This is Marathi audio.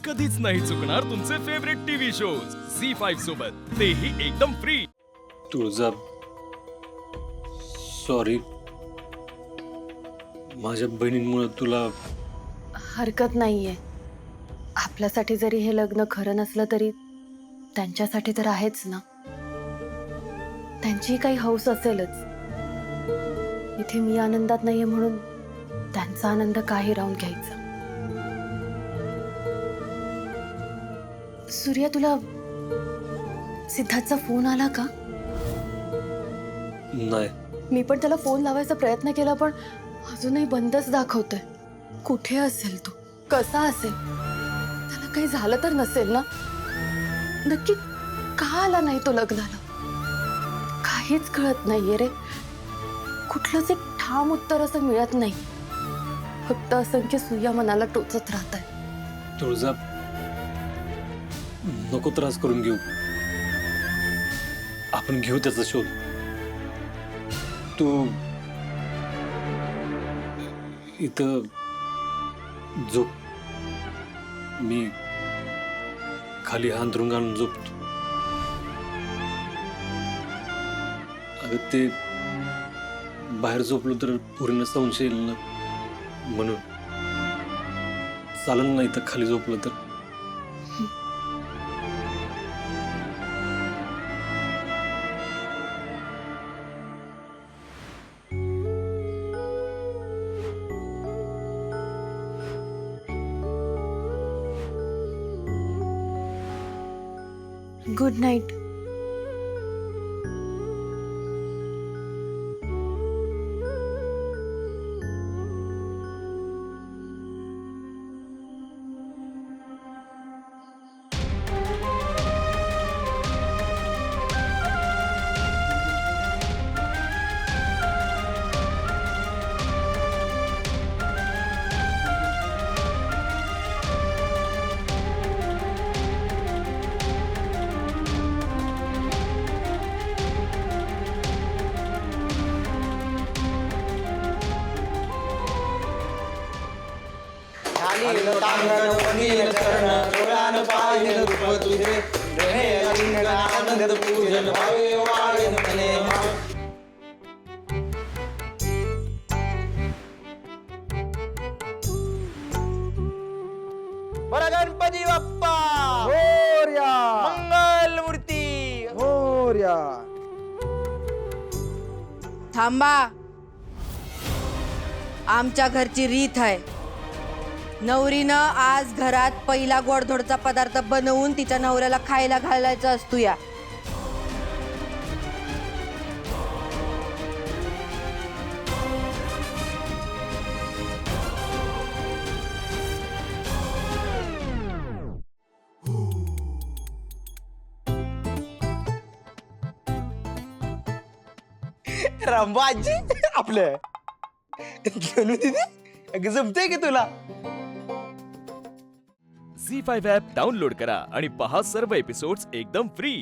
कधीच नाही चुकणार तुमचे फेवरेट टीव्ही शोज झी5 सोबत, तेही एकदम फ्री। तुळजा, सॉरी, माझ्या बहिणींमुळे तुला हरकत नाहीये। आपल्यासाठी जरी हे लग्न खरं नसलं तरी त्यांच्यासाठी तर आहेच ना। त्यांची काही हौस असेलच। इथे मी आनंदात नाहीये म्हणून त्यांचा आनंद काही राहून घ्यायचा। सूर्या, तुला सिद्धार्थचा फोन आला का? नाही। मी पण त्याला फोन लावायचा प्रयत्न केला पण अजूनही बंदच दाखवतोय। कुठे असेल तो? कसा असेल? त्याला काही झालं तर नसेल ना? नक्की का आला नाही तो लग्नाला? काहीच कळत नाहीये रे। कुठलंच एक ठाम उत्तर असं मिळत नाही। फक्त असंख्य सुया मनाला टोचत राहत आहे। तुळजा, नको त्रास करून घेऊ, आपण घेऊ त्याचा शोध। तू इथं झोप, मी खाली अंथरूण घालून झोपतो। अगं ते बाहेर झोपलो तर पूर्ण संशय येईल ना, म्हणून चालन नाही तर खाली झोपलं तर। Good night. बरं गणपती बाप्पा मोरया मंगल मूर्ती। मोरया। थांबा, आमच्या घरची रीत आहे। नवरीनं आज घरात पहिला गोडधोडचा पदार्थ बनवून तिच्या नवऱ्याला खायला घालायचा असतो या। रंबाजी आपलं गणू दिदी जमतंय की तुला? झी5 ॲप डाउनलोड करा आणि पहा सर्व एपिसोड्स एकदम फ्री।